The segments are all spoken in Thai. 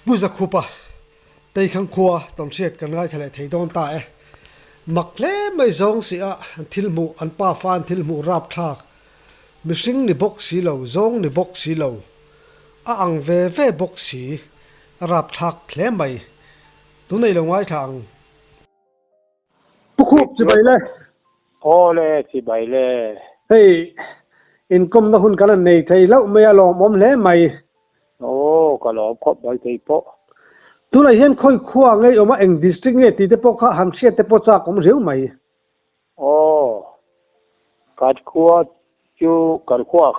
buza khupa tei khang khua ton siat kan ngai thale thei don ta e makle mai zong si a thilmu an pa fan thilmu rap thak mishing ni box si lo zong ni box si lo a ang ve box si rap thak hle mai tu nei lo ngai thang Pukhup si bay le. Ole si bay le. Hey, income na hun kalan nei thei lau mai alo mom le mai. Ka lo khop bay thei po. Tu la hian khoi khuwa ngai oma eng district nge ti te po kha ham siat te po cha kom riu mai. Kat khua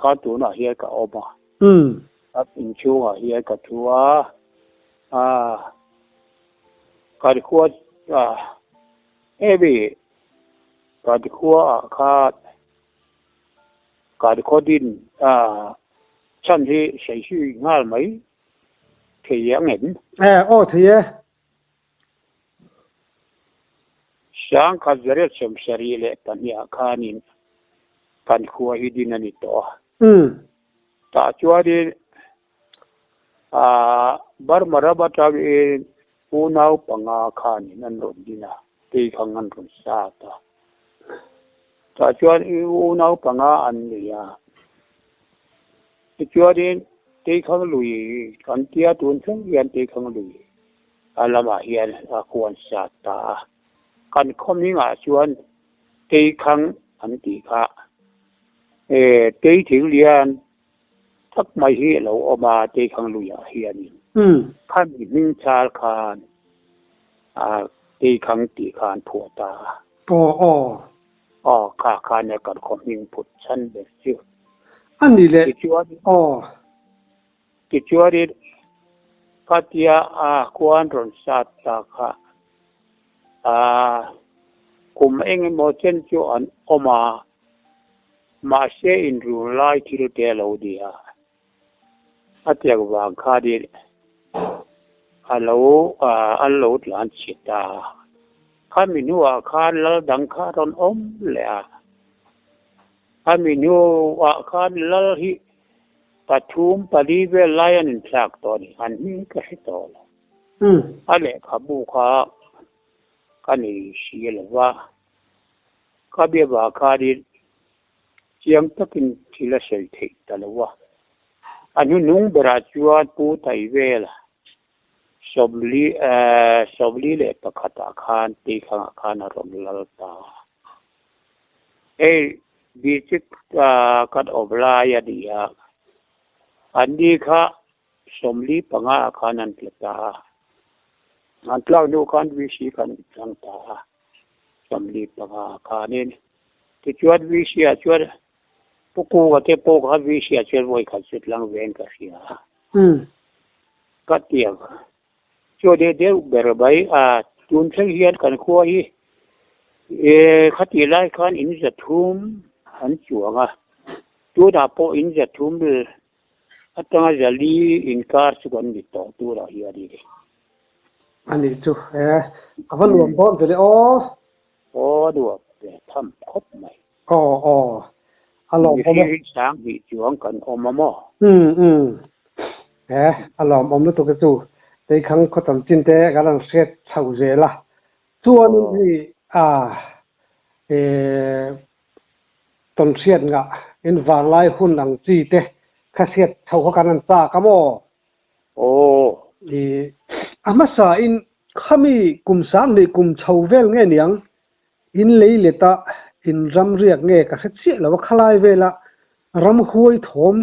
kha tu na hiya ka oma. At in chu nga hiya ka thua. Kat khua ebi kat khua din chân hi sai su ngal mai thì yang ngin Thì sang ka zare som sari le tan ya khanin kan khua hi din ani to ta chua di bar maraba ta e unau panga khanin nan ron dina ti khangan ron sa ta chua i unau panga an ya ti chua di ti khang lui kan tia tun sang yan ti khang lui alama hian a khuan sa ta kan khom ni nga chuan ti khang an ti kha ti thing lian thak mai hi lo oma ti khang lui a hian khan min chal khan ti khang ti khan phu ta kha ne kan khom ning phut chan be chu ani le ki chuari katia kwan ron sat ta kha kum eng mo chen chu an oma ma se in ru lai thil te lo dia atia wang kha di alo tlan chita khaminu khan lal dang kha ron om le khaminu khan lal hi pathum palive lion in plak to ni an mi ka hi to ale khabu kha kani shielwa ka be ba kha di chiang takin thila sei thei talawa anu nung bra chua pu tai vela sobli le pakhata khan ti khan rom lal ta bichik kat obla ya dia andi kha somli panga khanan tlata antlaw no kan wi shi kan tlang ta somli panga khanin ti chuat wi shi a chuat puku ga te po ga wi shi a chuat voi kha chit lang ven ka sia katia chu de berbai tun thang hian kan khuwa hi khati lai khan in za thum an chuanga tu da po in za thum atanga jali inkar chuan ni to tu ra hi ari ani chu avan luam bon te du tham khop mai alom om sang hi chuang kan omamo alom om to ke chu te khang khotam chin te galang set chau je la chuan hi ton siat nga in van lai hun ang chi te kha siat chau kha kanan cha kamo amasa in khami kum sam ni kum chau vel nge niang in lei leta in ram riak nge ka kha chi lo khalai vela ram huai thom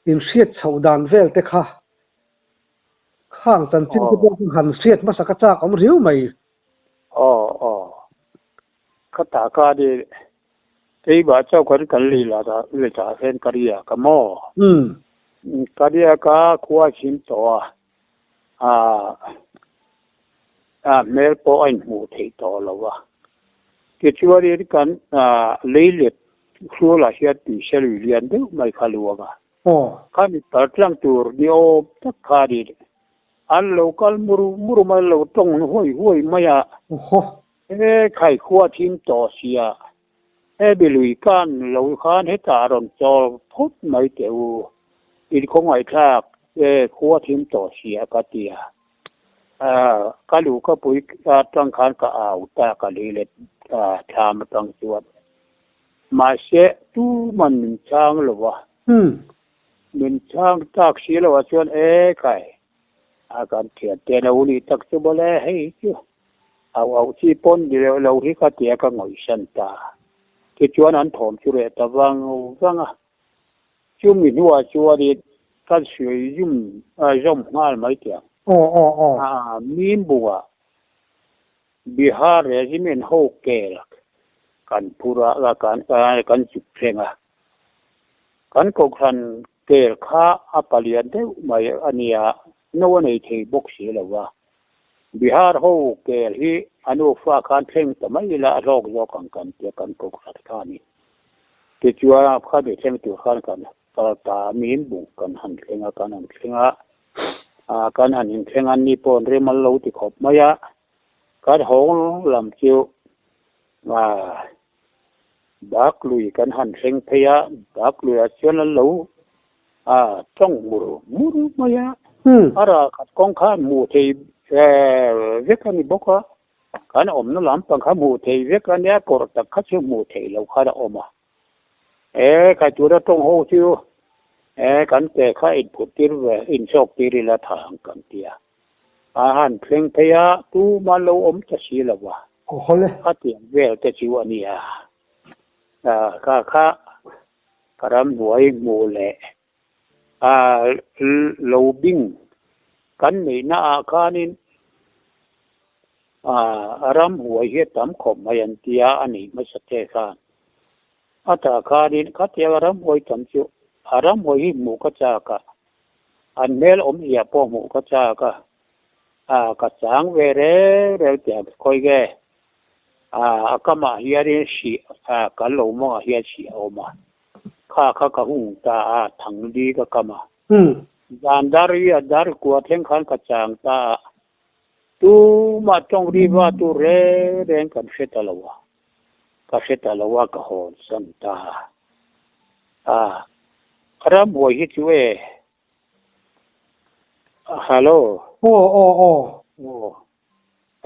in siat chau dan vel te kha khang chan chin te bong han siat ma saka cha kom riu mai kata ka de ei ba chau kan li la da le cha hen kariya kamo kariya ka khuwa chin to mel po ein mu thei to lo wa ke chuari kan leilet khula hiat ti sel lian de mai khaluwa ga kan tartlang tur ni o tak khari an local muru ma lo tong hoi maya khai khuwa thim to sia belui kan lo khan he ta ron chol phut mai teu in khong ai thak ขัวทิมต่อเสียก็เตียก็ลูกก็ปุยตั้งคันก็เอาแต่ก็เลยเลยทำตั้งตัวมาเสียตู้มันช่างหรอวะมันช่างตักเสียแล้วว่าชวนไก่อาการเขียนเตียนเอาลีตักจะบ่เลยให้จู่เอาที่ปนเดียวเราที่ก็เตียก็งอยสันตาที่ชวนนั้นถมชุเรตวังจู่มีหัวชัวดีก็สวยยุ่มย่อมงานไม่เตียงมีนบัวบิฮาร์เรจิเมนโฮเกลกันพูระละกันจุดเพลงกันกกทันเกลข้าอัปเลียนเท่ไม่อันนี้โน่นในที่บกเสียแล้วว่าบิฮาร์โฮเกลที่อนุฟ้าการเพลงแต่ไม่ละรอกยอกันเดียกันกกทันข้านี่ที่ชัวข้าไปเพลงตัวข้ากันตามีนบุกันหันเพลงกันหันเพลงการหันเพลงอันนี้ปนเรื่องมันเล่าที่ขบมายะการหงลำจิวดักลุยกันหันเพลงพยาดักลุยเชื่อแล้วจ้องมุรุมายะอะไรกัดกองข้ามูเทเวกันนี่บอกว่าการอมนั่นลำปังข้ามูเทเวกันเนี่ยกอดตะขัดเชื่อมูเทแล้วข้าได้อมข้าจุดตรงหัวจิวกันแต่ข้าอินพุติรอินโชคติริละทางกันเตียอาหารเพลงพยาตูมาโลอมจะสีละวะโอ้โหเลยข้าเตียงเวลจะชีวานี่ข้ากระมหวยโมเลโลบิงกันนี่น่าข้านินรำหวยเฮตามขมมายันเตียอันนี้ไม่สักแค่ข้าอัตข้านินข้าเตียรำหวยตามจิวรำหวยหมูก็จากะอันเมลอมเอียป้อหมูก็จากะกระจังเวเรเร็วแต่คอยแกก็มาเฮียเรียนสีกันลงมาเฮียสีออกมาข้าก็หุ่งตาทั้งดีก็มาดารีดาร์กว่าเท่งขันกระจังตาตูมาจงรีว่าตูเร่งกันเสตลวะก็เสตลวะก็หอนสันตารำหวยฮิตเวฮัลโหลโอ้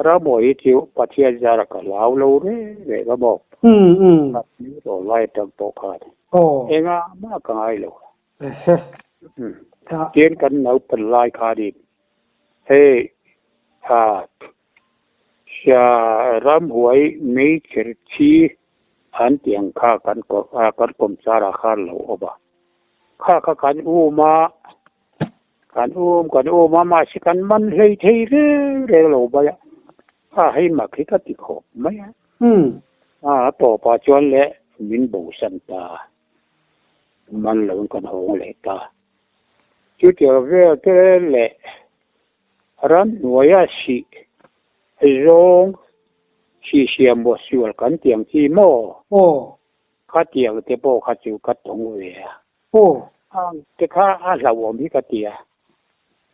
รำหวยฮิตปัทยาจาระก็ลาวโลเร่ก็บอกนี่ตัวไล่ตั้งโต๊ะขาดมากง่ายเลยเกี่ยนกันเอาเป็นลายขาดิชารำหวยไม่เชื่อชีอันเตียงข้ากันกลมสาระข้าเหล่าอบะข้ากันมาสิกันมันเลยเทเร่เหล่าบะข้าให้มาคิดติขบไหมต่อปาจวนเละมินบูสันตามันเหลืองกันหงเลยตาจุดเดียวเละรันหน่วยสิรงสีเสียมบสวลกันเตียงที่โม่ข้าเตียงเตโปข้าจิวกัดตรงเวียแต่ข้าเราวมีกเตีย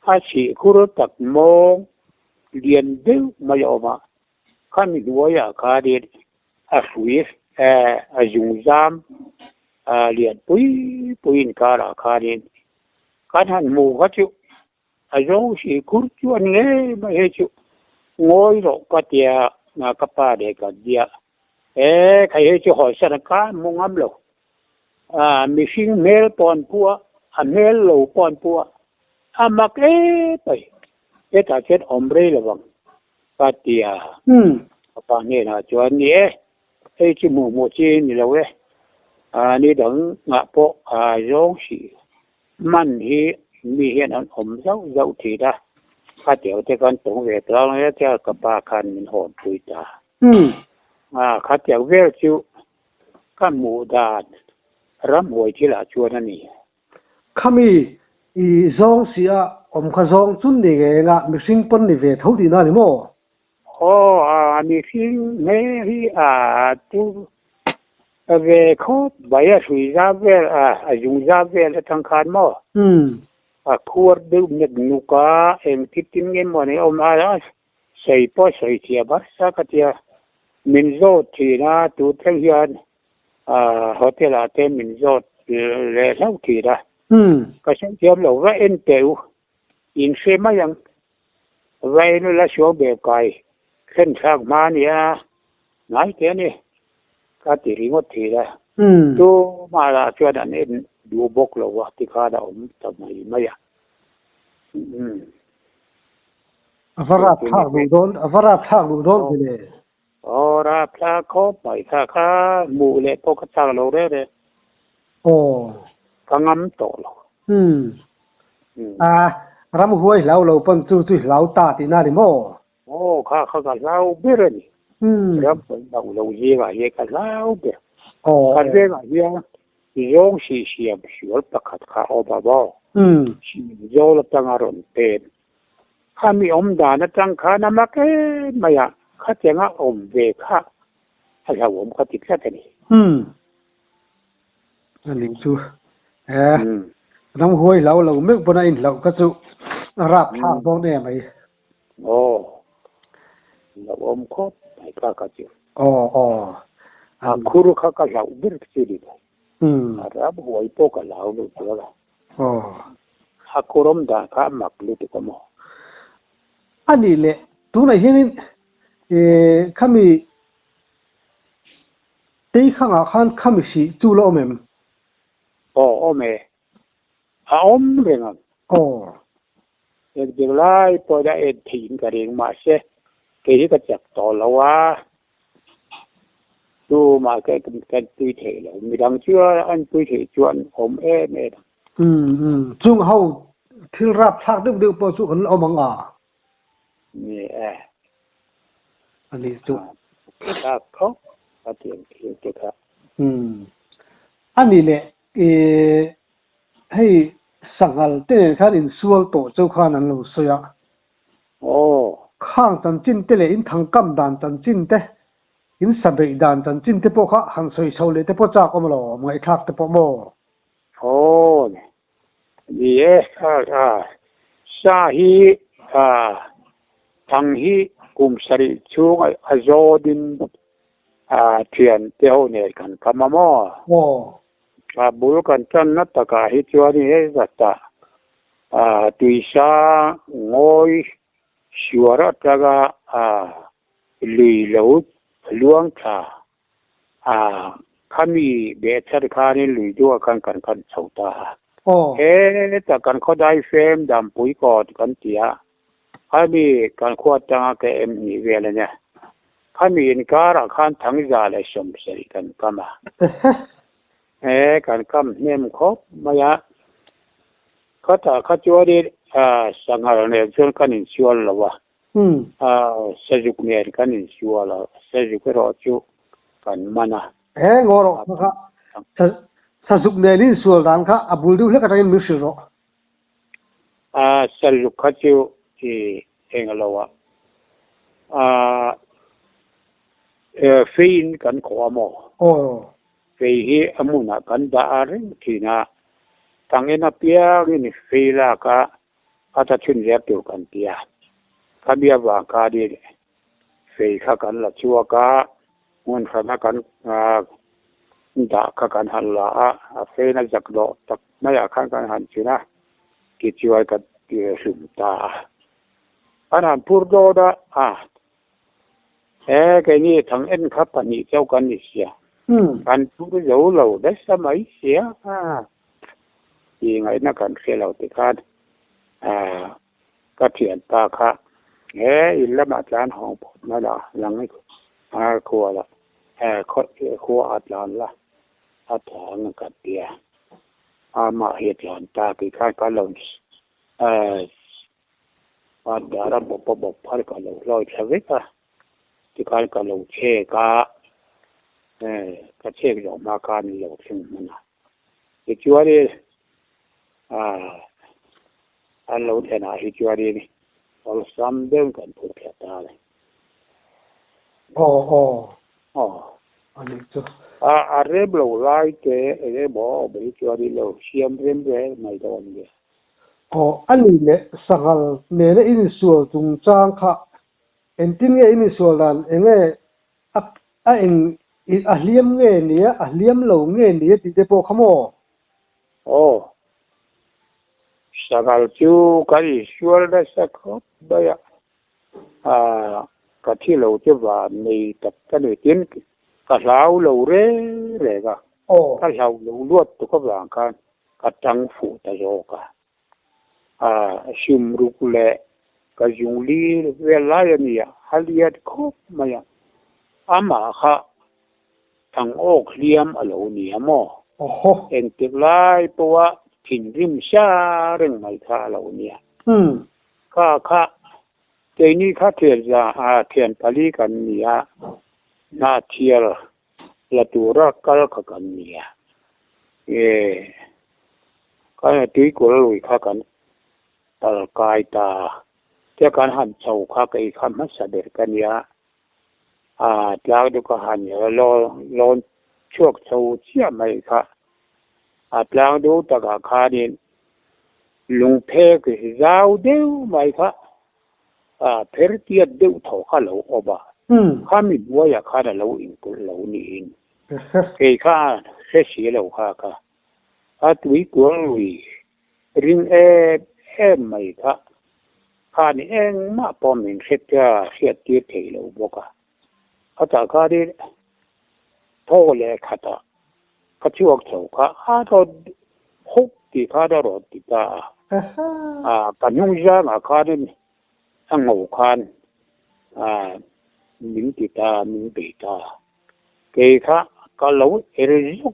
ข้าสีคุรุตักมองเรียนดูไม่ออกมาข้ามีด้วยข้าเดียสุยยุงจามเรียนปุยนการข้าเดียการหันหมูข้าจิวร้องสีคุรจวนเงี้ยไม่เห็นจิวงอยหลอกกเตียกป้าเด็กเดียใครจะหอยสนักการมงอัมโลมีสิ่งเมลปอนปัวเมลโลปอนปัวมักไปถ้าเช็ดอมเร่ระวังกเตียป้าเนี่ยนะจวนนี้จมูกโมจีนี่เรานี่ดังงะโปร้องสีมันที่มีเห็นอมเจ้าทีได้ข้าเดียวแต่กันตรงเวทเราเนี่ยเจ้ากับปาคันมันหอนปุยตาข้าเดียวเวลจิวข้าหมูดานรำหวยที่ละชวนนั่นนี่ข้ามีซองเสียข้าซองจุนเด็กงะมิสิงปนในเวทเท่าดีนั่นนี่มั้งมีสิ่งเมรี่ตูเวเขาใบสุยซาเวยุงซาเวทั้งคันมั้งขวดดื่มนุกคิดถึงเงินมันเอามาใส่ป้อใส่เทียบสักเทียมินโซทีน่าตัวเทียนโฮเทลอาเทมินโซเล่าทีละ cái sáng chiếm lâu vậy em tiêu in xem mà yang vậy nó là số bề cày khen sang mà nè nói thế này cái tiền ngót thì là tu mà là cho đàn em đua bốc lâu thì khá là tầm này mấy à avara thang lu don bile ra pha có bảy pha khá mù lệ có cái sao lâu đấy cái ngắm tổ ram huai lau pan chu lau ta ti na ri mo khá cái lau biết rồi ram phần đầu lâu gì cái lau biết cái gì giống xì sửa bạc khá ở bà bao giống là tăng aron tên kami đà nó tăng khá nằm cái mày à khá chẳng về khá hay là khá thích cái này anh lính chú ram huai lau mấy bữa nay lau cái chú rap thang bông nè mày lau có phải cái chú kuru khá lau biết cái gì ram huai po cái lau được chưa là kurom đà khá mặc lụt cái mỏ anh đi lệ tu này hiện kami tây khang khan kami si tu lo mem mẹ lên à việc lại tôi đã thiện cái điện mà sẽ cái chặt tỏ lâu à tu mà cái tùy thể là mình đang chưa anh tùy thể chuyện em chung hậu thiếu rap thang được bao nhiêu con ông à nè anh đi chú ta có tiền cái khác anh đi lệ hay sangal tên khá in sual tổ châu khan anh lâu xoya khang chân chín tên in thằng cam đàn chân chín tên in sập bị đàn chân chín tên po khá hàng xoay sâu lệ tên po cha có mà lo mọi khác tên po mo sa hi thằng hi cùng sari chung azodin thiền tiêu này kan kamamo bulu kan chan na taka hi chuani he zata tuisa ngoi shuara taga lui lo luang tha kami be char khani lui do kan chauta he ta kan khodai fem dam pui ko kan tia kami kan khwa tanga ke em ni vele ne kami in kara khan thang za le som sei kan kama kan kam nem khop maya khata khachori sangar ne chon kan in chual lawa sajuk ne kan in chuala sajuk ro chu kan mana ngoro kha sajuk ne lin sual dan kha abul du le ka tan mi shiro sajuk khachu ki engalawa fein kan ko mo fei hi amuna kan da arin thina tangena pia ni feila ka ata chun ya tu kan tia kabia wa ka di fei kha kan la chua ka mun khana kan da ka kan halla a fei na jak do tak na ya kan han china ki chiwa ka ti sum ta anan pur do da cái này thằng em khắp bản nhị châu con nhị xia can chú cái dấu lầu đấy sao mấy xía thì ngày nó cần xe lầu thì can cái chuyện ta khác in là mà chán hỏng nó là lăng ấy khua là khua lan là thằng cái tiền mà hiện lần ta thì cái lồng đã ra bộ phải cái lồng lôi theo biết thì cái lồng xe cái xe cái mà cái lồng xin mình thì chúa đi anh lồng thế nào thì chúa đi còn xăm đơn cần thuộc hết ta này anh đi chú rem lồng lại cái bỏ bị chúa đi lồng xiêm rem về này đâu anh vậy anh đi lệ sangal nè lệ in sual tung trang kha en tin nge in sual dan enge en liam nge ni liam lo nge ni ti te po khamo sagal chu kari sual da sakop baya ka thi lo che wa nei tat ka ne tin ka lau lo re re ga ka lau lo luat tu ka wang kan ka tang fu ta yo ka shim ru kule ka jung li ve la ya ni haliat khop maya ama kha thang ok liam alo ni mo en tik lai pawa thin rim sha reng mai kha lo ni kha te ni kha thian ja thian pali kan ni na thial la tura kal kha kan ni ka ti ko lui kha kan tal kai ta te kan han chau kha kai kha ma sa der kan ya tla du ka han ya lo chuak chau chia mai kha tla du ta ka kha ni lung phe ke zau deu mai kha pher tia deu tho kha lo oba kha mi bua ya kha da lo in ko lo ni in ke kha se si lo kha ka tui ko lui ring mai kha ni eng ma pom min set ya sia ti thei lo boka ta kha di tho le kha ta ka chuak chau kha to huk ti kha da ro ti ta ka nhung ja ma kha ni ang ngô khan những ti ta những bị ta ke kha ka lo er ju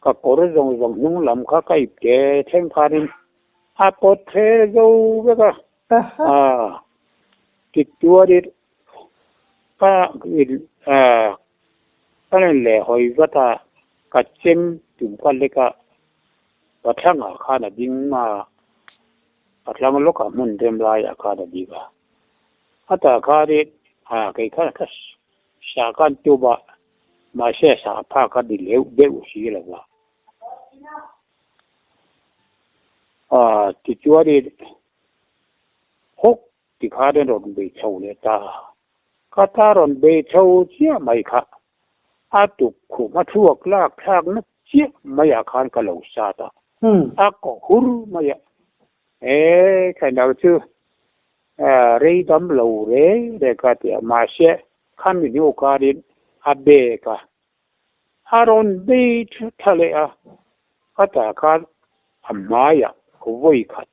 ka ko re jong jong nhung lam kha kai ke theng kha ni po the zo ve ka ti tua di ka ka le hoi va ta ka chen tum ka le ka pa thang kha na ding ma atlang lo ka mun dem la ya ka da diga ata ka de kai ka sha kan tu ba ma she sa pha ka di leu de u si la wa ti chua de hok ti ka de ron be chau le ta ka ta ron be chau chia mai kha tu khu ma thuak lak thak na chia mai ya khan ka lo sa ta ko hur mai khai nào chứ rei đâm lâu rei để cả tiệt mà sẽ khăm mình yêu cả đến bê cả ron bê thà lệ cả ta cả mai có vui khát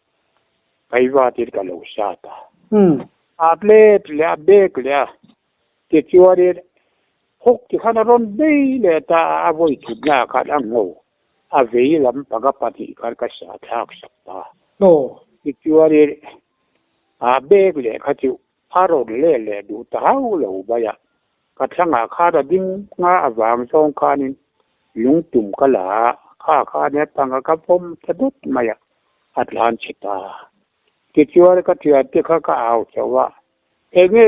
cái va tiệt cả lâu sa ta lệ bê lệ tiệt chúa đến hốc thì khăn ron bê lệ ta vui chút nhà cả ăn ngô về lắm bagap pati cả sa thak sa ta ti chua ri be le kha chu aro le du tau lo ba ya ka thanga kha da ding nga awang song kha ni lung tum ka la kha ne tanga ka pom thadut ma ya atlan chita ti chua ka tia ti kha ka au chawa nge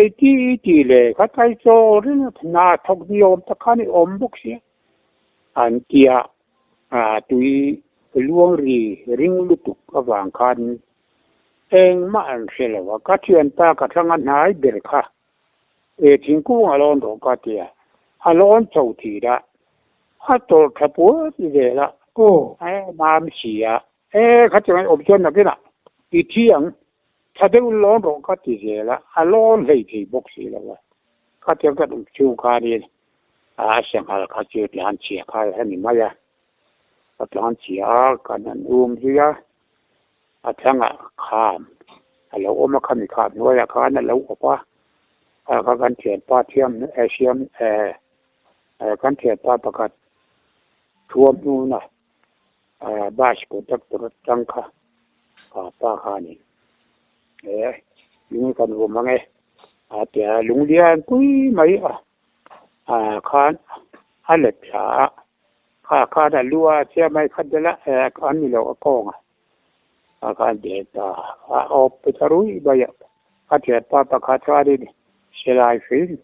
ti le kha tai cho ri na thok di om ta kha ni om buk si an tia tui luang ri ring lu tu awang khan ma an sela wa ka thian ta ka thanga nai ber kha thing ku alon ro ka tia alon chau thi da to thapu ti de la ma mi si ya kha chang option na kina ti thiang tha de lon ro ka ti de la alon lei thi bok si la wa ka tia ka du chu ka ni sang al ka chu lan chi ka ni ma ya atlan chi ka nan ya thanga kham alo oma khami kha no ya kha na lo pa ka kan thian pa thiam asiam kan thian pa pakat thuam nu na bash ko tak tur tang kha pa kha ni yung kan wo mange tia lung lian pui mai khan alet kha da lua chia mai khadala kan ni lo akong akan deta op tarui baya atia papa khatari selai fin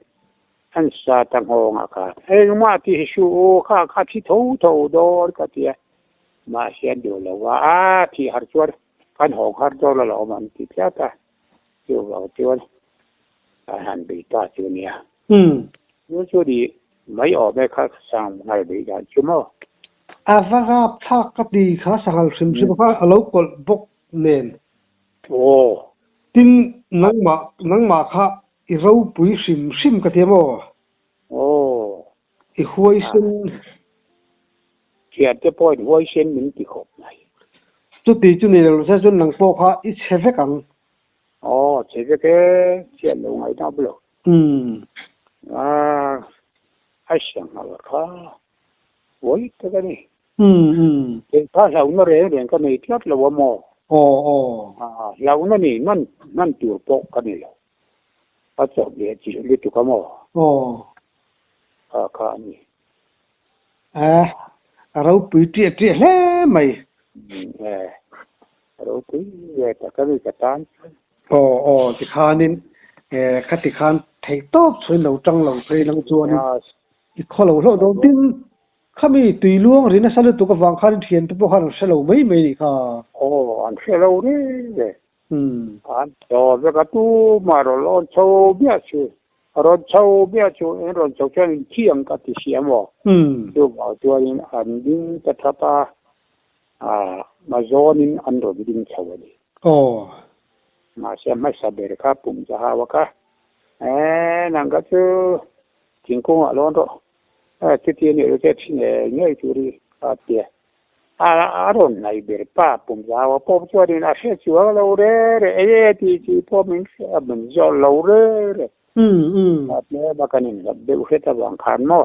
an sa tang hong aka ma ti shu kha thi tho do ka tia ma sian do la wa thi har chur kan hong har do la man ti ta chu wa chur han bi ta chu nia nu chu di mai o be kha sang ngai bi ga chu mo avara phak ka di kha sangal sim sim kha alo kol bok nen โอ้ tin nangma kha i ro pui sim ka temo โอ้ i huai sen เขียนจะปล่อยไว้เส้นมันติดขบไหน chu ti chu ni lo sa chu nang po kha i cheve kang อ๋อเชื่อแค่เขียนลงไอ้นั่นเปล่า อ่าไอ้เสียงอะไรค่ะโว้ยแต่ก็นี่เป็นภาษาอุณหภูมิเรียนกันนี่ที่เราว่าหมอ เรานั่นนี่นั่นตัวโปกกันนี่แหละภาษาเรียนจีนเรียนตัวกันหมอค่ะนี่เราปุยเตี้ยแล้ไหมเราคุยแต่ก็มีกระตันที่ขานินคัติขานไทยตอบช่วยเราจังเราไปลังจวนอีกข้อเราโดนดิ้นข้ามีตุยล่วงหรือน่าสลุตุกวางขานเทียนตุกขานเสลไม่นี่ค่ะอันเสลนี่อันต่อไปก็ตู้มาเราโชว์เบี้ยชูเราโชว์เบี้ยชูเราโชว์แค่เที่ยงกับที่เสียหมอตัวบอกตัวนี้อันดิ้งจะทับมาโซนินอันโดดดิ้งเฉยเลยมาเสียไม่สบายครับผมจะหาว่าค่ะนั่นก็คือทิ้งกงอ่ะร้อนตัวที่ที่นี่เราจะทิ้งเนี่ยจุดที่เดียร้อนไหนเบรป้าผมจะหาว่าพ่อช่วยนี่นะเชื่อชัวร์เราเร่ที่พ่อมันเสียมันจะเราเร่แบบนี้บางคนนี่แบบเดือดเห็ดบางขันมั้ง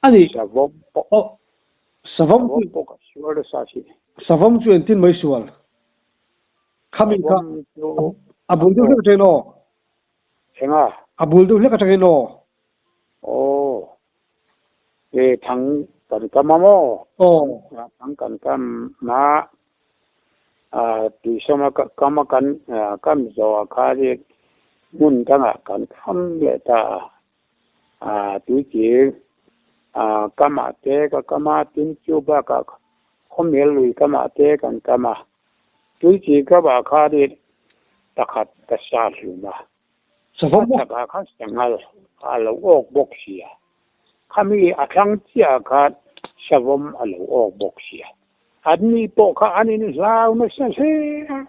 อันนี้สวมสวมปกชัวร์เลยสักทีสวมชวนที่ไม่ชัวร์ข้ามีข้าอับดุลดูเล็กจังโน่ใช่ไหมอับดุลดูเล็กจังโน่โอ้ทั้งกันกันมาโม่ทั้งกันกันมาที่สมัครกันมากันจะว่าเขาเรียกมุ่งทั้งกันทำเลยแต่ที่จริงกันมาเตะกันมาทิ้งจูบกันคนเมลุยกันมาเตะกันมาที่จริงก็ว่าเขาเรียกตะขัดตะชาลูมาสวมตะขัดเขาเสียงอะไรเราออกบกเสียข้ามีทั้งเจ้าขัดสวมเราออกบกเสียอันนี้ปกอันนี้ลาวไม่ใช่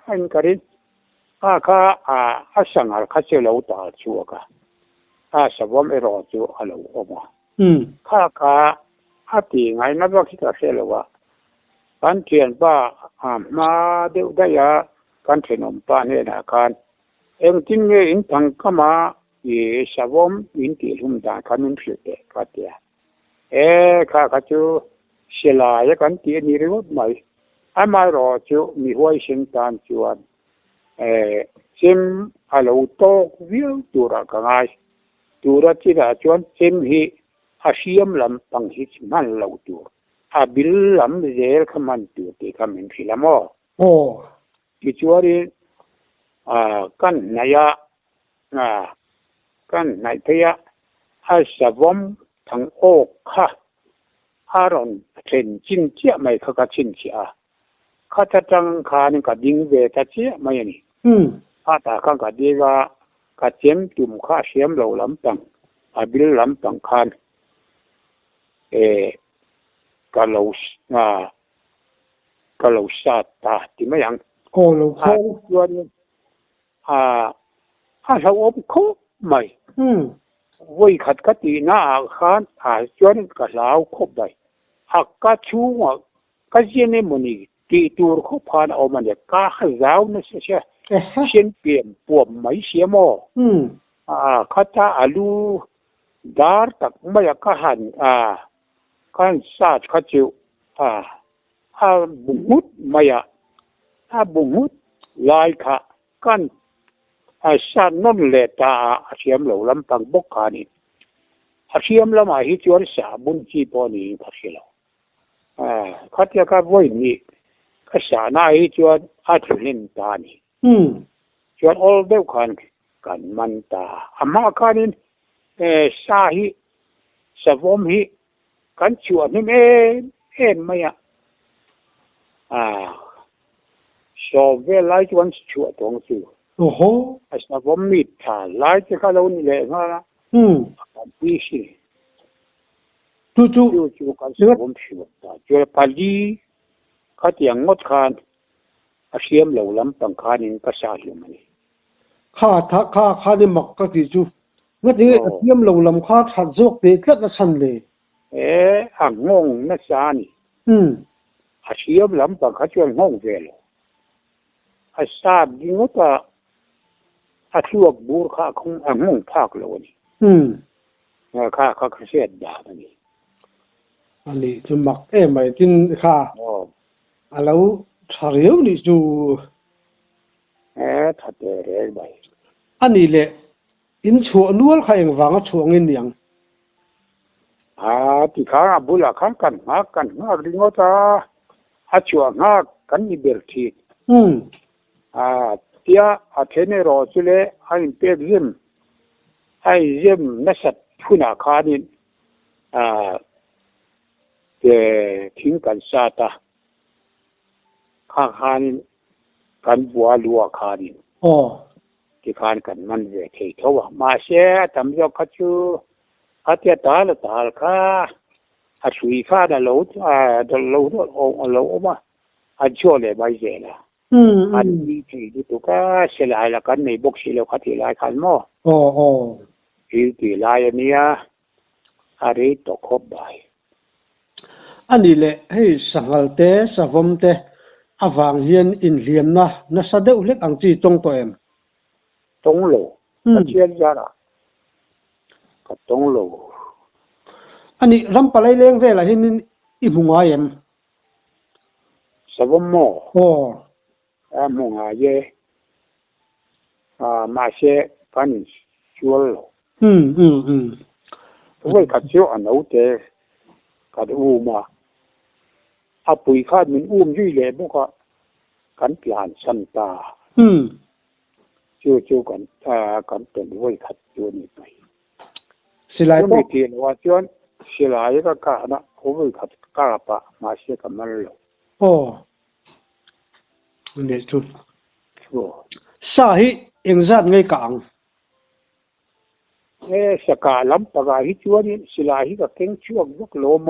อันกันข้าสังหารข้าเจอเราต่อชัวกันสวมรอจูเราออกมาข้าตีไงนับว่าคิดเสียแล้วว่าการเขียนป้ามาเดี๋ยวได้ยาการเขียนป้าเนี่ยนะการจริงเนี่ยอินทังก็มาสวมอินที่ลุ่มด่างการมันผิดก็เดียข้าจูเสียลายกันที่นี่เรื่องไหมมารอจูมีหัวเส้นตานจวนซิมเราโตวิวตัวละกันไงตัวละที่ละจวนซิมฮีอาเซียมลำปังฮิมันเราตัวบิลลำเจลขมันตัวที่ขมันฟิลามอที่จวนกันนายกันนายเทียสวมทั้งโอ้ค่ะรอนเทนจินเจียไม่เขาก็จินเจียข้าจะจังขานี่ก็ดิ้งเวทเจียไม่นี่ตาข้างก็ดีว่าก็เจียมตุ่มข้าเสียมเราลำตังบิลลำตังคานก็เราสาตาที่ไม่ยังเราจวนเราอบคุกไม่วัยขัดกติน่าขานจวนก็ลาวคบไปก็ชูว่าก็เจนี่มันนี่ที่ตัวเขาผ่านเอามันเนี่ยก็ให้เราเนี่ยเสียเช่นเปลี่ยนปวมไม่เสียหมอข้าจะอาลูดาร์ตักไม่อยากหันกันซาดข้าจิวบุญไม่อยากบุญลายข้ากันซาดนั่นแหละตาเสียมเหล่าลำตังบกขานี่เสียมละมาฮิจวนสาบุญจีปอนี่พักเสียแล้วข้าจะกับวัยนี้ข้าสานาฮิจวนถึงเล่นตานี่จวน all เดียวกันมันตามาขานี่สาฮิสวมฮิกันชวนนี่ไม่ชอบเวลาจวนชวนตรงจู่สวมมิดท่าไล่จะข้าเรานี่แหละนะปีสิจู่กันสวมชวนตาจวนพาลี เขาเตียงงดคานอาเชียมเหล่าลำปังคานินก็ชาอยู่มันนี่ข้าทักข้าได้หมักก็ติจูงั้นนี่เยี่ยมลงลำข้าทัดจกเด็กก็สันเลยอ่างงงนักษานี่อาเชียมลำปังเขาชวนงงเวลอาซาบยิ่งก็อาช่วงบูรข้าคงอ่างงภาคเลยนี่ข้าเสียดามันนี่อันนี้จะหมักไม่จินข้าแล้วชาเรียวนี่จูถ้าเจอเรื่องไปอันนี้แหละอินชัวนวลใครยังวางชัวเงินยังที่ข้าบุลข้างกันริงว่าจะชัวงากันนี่เบิร์ทีเทียเทเนโรสุเลให้เป็นยิมนัสทุนาคานินทิ้งกันซาตาคานินกันบัวลัวคานินที่คานกันมันเวทีเขาว่ามาเสียทำยกขจูอาเทียตาลค่ะอาสุยข้าดาลูมาชัวเลยใบเจล่ะอันนี้ที่ดูก็เสียหายละกันในบกสิเลวขัดที่ลายขันหม้อที่ลายนี้อะไรตกครบไปอันนี้แหละให้สังกัลเตสวมเตอวางเฮียนอินเลียมนะนัสเดอุเล็กอังจีตรงตัวเองตรงโลก็เชียร์ยาละก็ตรงโลอันนี้รำปลายเลี้ยงเวลาเห็นอีมุงายมสวมโมมุงายมาเชกันชัวร์ไว้ขัดเชี่ยวอันเอาเตะขัดอูมาปุ๋ยคาดมันยุ่ยเลยพวกกันเปลี่ยนสันตาจู่กันกันเป็นไว้ขัดจวนไปสิลายไม่เทียนว่าจวนสิลายก็กะนะเขาไว้ขัดกะปะมาเสียกับมันเลยเนี่ยทุกสาเหตุเองจัดไงกังสกาลำปะกาฮิจวนนี่สิลายก็เก่งช่วงยกโลโม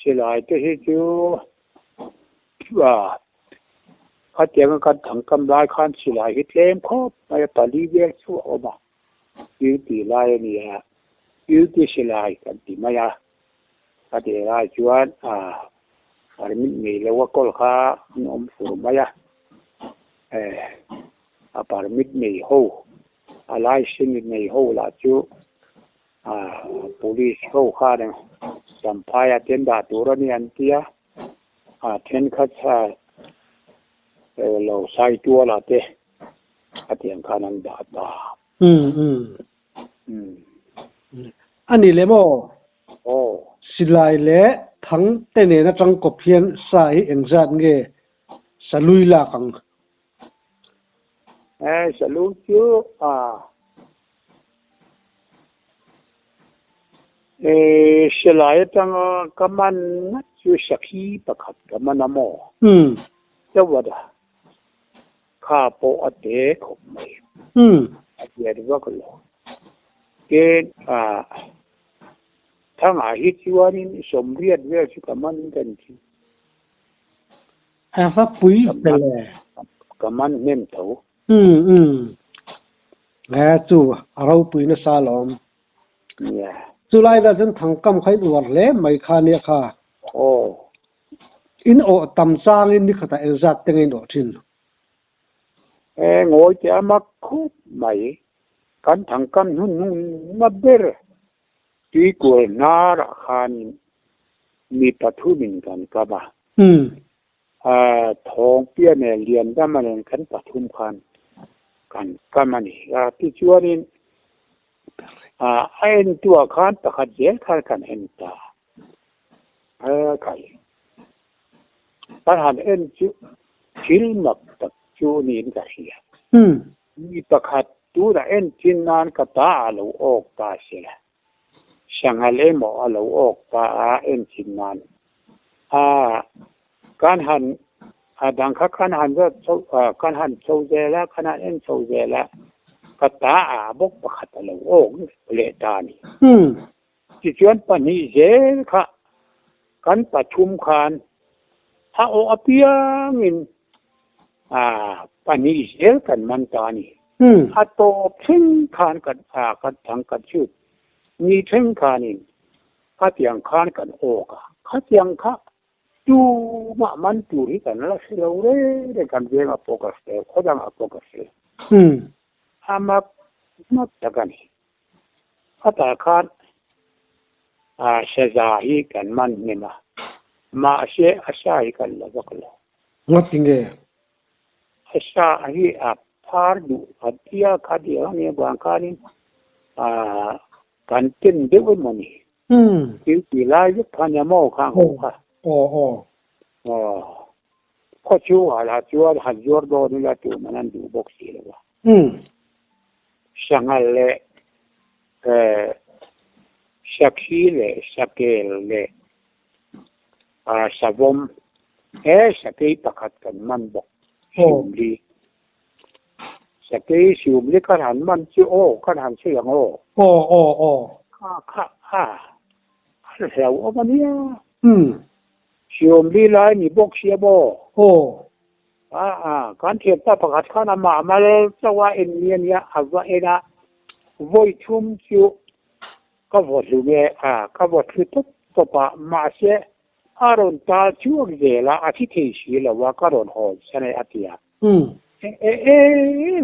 สิลายก็ฮิจูว่าเขาเตรียมกันถังกำลายคันสิลายฮิตเลมครบไปปาลีเวลชั่วออกมายืดตีลายนี่ฮะยืดตีสิลายกันตีมายาเขาเตรียมลายจวนอะไรมีแล้วว่าก็ข้านมสูงมายาปาร์มิดมีหูอะไรสิ่งมีหูละจูpolice หูข้าเนี่ยสัมภาระเต็นดาตัวนี้อันเดียเทนคัดเราใส่ตัวละเตะเตียงขานันดาตาอันนี้เลยมั้งสิลายเละทั้งเต้นเนี่ยจังกบเพียนสายเอ็งจัดเงี้ยสลุยละกังสลุยจูสิลายจังกำมันจูสักทีประคัดกำมันน้ำมเจ้าว่าข้าโปอเตะขบไม่เดี๋ยวว่าก็แล้วเกณฑ์ทั้งอาฮิตว่านี่สมเรียดเวลชุกมันกันทีว่าปุ๋ยเป็นเลยกมันเน้นเถาแล้วจู่เราปุ๋ยในซาลอมเนี่ยจุลัยเราจนทั้งกำไข่ตัวเล่ไม่ขาเนี่ยค่ะอินโอตำซางอินนี่ขตาเอลซัดตั้งอินโอทินงอยจะมาคุบไม่กันทั้งกันหุ่นมาเบอร์ที่กวนนาราคานิมีปัทุมินกันกับทองเปี้ยเนี่ยเรียนได้มาเรียนกันปัทุมคันกันกันมันนี่ที่ชวนนี่ไอ้ตัวคันตะขัดเย็นคันกันเห็นตาใครปัญหาเอ็นจูชิลมักตักจูนี่ก็เสียมีตะขัดตัวเอ็นจินนานก็ตาเราออกตาเสียช่างอะไรหมอเราออกตาเอ็นจินนานการหันดังการหันก็การหันโซเจแล้วขณะเอ็นโซเจแล้วก็ตาบกประคัดเราออกเลตานี่ที่ชวนปนิเจค่ะการประชุมคาน โออาเปียงินปานิเซลกันมันตานี่โตเพ่งขานกันกันทางกันชุดนี่เพ่งขานินเตียงขานกันโอกเตียงข้าดูมันดูที่กันแล้วสิเราเรื่องกันเรื่องอโปกัสเตเขาดังอโปกัสเตมาจากกันนี่แต่ขานเชจาฮีกันมันเนี่ยนะมาเชอาชาฮีกันแล้วก็แล้วงัดจริงเลยอาชาฮีพาร์ดูอัตยาคดีเนี่ยบางการนี่กันเต็มเดือดมันนี่ที่ไล่ยุคพันยามอข้างหัวข้อชัวละชัวหัดยอดโดนละตัวมันดูบ็อกซี่เลยวะช่างเลยชักชีเลยชักเกลเลยสาวมชักเกยประกาศกันมันบอกชิมลีชักเกยชิมลีกันหันมันชื่อโอกันหันชื่อยังโอข้าแล้ววันนี้ชิมลีไลนี่บอกเสียบ่การเทียบประกาศข้านามาเลยจะว่าเอ็นเนี่ยว่าเอ็นะวยชุ่มชิวก็วอดลูเกก็วอดคือทุกตัวปะมาเสียรอนตาช่วงเวลาอาทิตย์ที่แล้วว่าก็รอนหอใช่ไหมอาทิตย์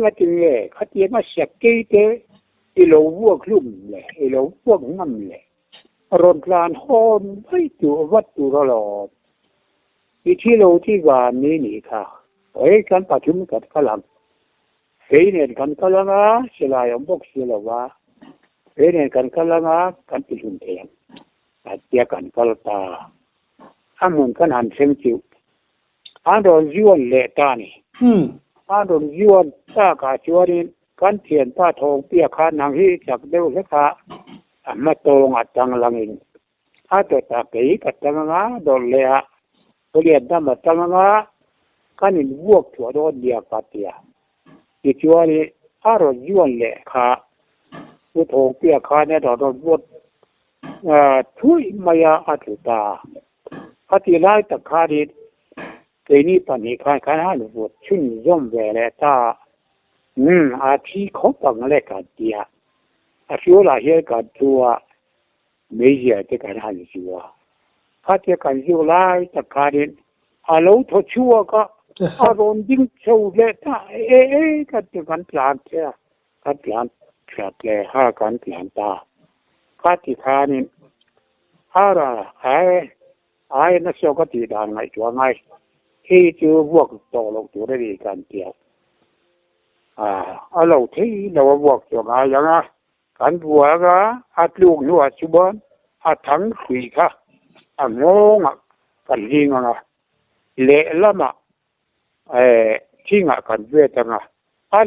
มาถึงเลยขัดเย็นมาเสียเกยเตอีโลวัวคลุ่มเลยอีโลวัวงั้นเลยรอนกลานหอนไม่ตัววัดตัวรอดอีที่โลที่ว่านี้นี่ค่ะการประชุมกันกำลังเฮ้ยเนี่ยกันกำลังเสียลายบอกเสียแล้วว่าเฮ้ยเนี่ยกันกำลังกันติดหุ่นเทียนเตียกันกลตามุนกันหันเซมจิวโดนยวนเละตานี่โดนยวนตากาจวรินกันเทียนตาทองเปียขานังฮีจากเดวเลขามาตรงจังลังอินตัวตาเกยกัดจังงาโดนเละเรียนตั้งมาจังงากันอินวกถั่วโดนเดียกัดเตียอีจวริโดนยวนเละขาผู้ทองเปียขาเนี่ยโดนวดทุยมายาอัตุตาอาทิไลตะคาดิเกนี่ปนิคายหาลูกชุนย่อมเวลตาอาทิเขาปังเล็กกัดเดียอาทิวลาเฮกัดตัวไม่เยอะจะกันหันจัวอาทิกันอยู่ไลตะคาดิอาลูทชัวก็อารมณ์ยิ่งเฉาเลตากัดกันพลานเจ้ากันพลานพลาดเลยหากันพลานตาอาทิคานิอะไรนักเสียก็ตีด่านไงตัวไงที่จูบวกต่อลงตัวได้ดีกันเดียวเราที่เราบวกตัวไงยังไงกันบวกลูกนัวชุบนทั้งคุยค่ะงงกันยิงเละละมาที่งกันเวทง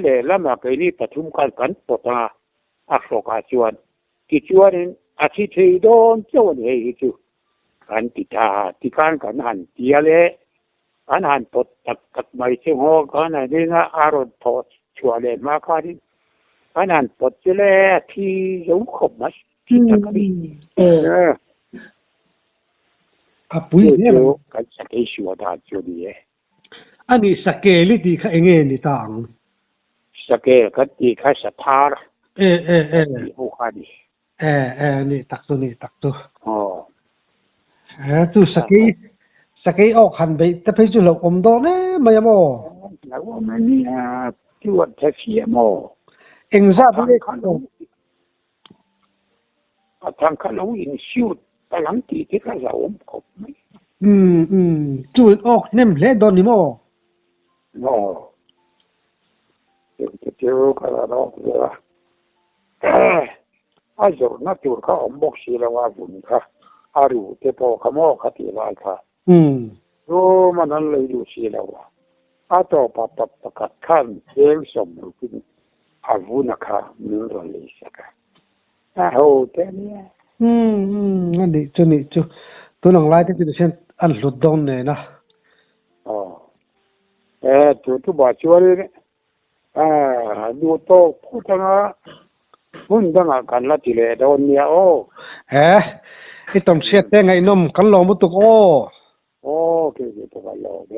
เละละมาไปนี่ปฐุมกันปตงโฟกัสชวนที่ชวนอาทิตย์โดนเจ้าเนี่ยจูกันติดที่กันหันเดียเลยกันหันปดตักไม่เชื่อหัวกันนี่นะอารมณ์พอชัวเลยมาค่ะที่กันหันปดเจเลยที่ยุ่งขบมาที่ตะกี้ปุ้ยเนี่ยกันสักชัวได้จุดนี้อันนี้สเกลที่เขาเองนี่ต่างสเกลกันที่เขาสถานโอ้ค่ะดินี่ตักตัวตัวสกีออกหันไปแต่ไปจุดหลงอมโดนไม่ยอมแล้วมันนี่จวดเสียโมเอ็งทราบไหมทางเขาอินชิวตะหลังตีที่เขาจะอมขบไหมจุดออกเนี่ยเละโดนนี่โมเจ้าก็ร้องเลยอยู่นักจุดเขาอมบอกสีแล้วว่าบุญค่ะอารูเทปอขโมยคติลายค่ะมันนั่นเลยดูสีแล้วว่าต่อประกาศขั้นเองสมบูรณ์อาวุธนะคะมือเราเลยสักโอ้แต่เนี่ยนั่นดิจุนี่จุตัวหนังลายที่เป็นเช่นอันหลุดดอนเนี่ยนะจุดบอกชัวร์เลยดูโตพูดทั้งมุ่งตั้งกันละทีเลยโดนเนี่ยไอ้ต้องเสียแต่ไงนมกันลองมุตุก โอเคตัวก็โลเบ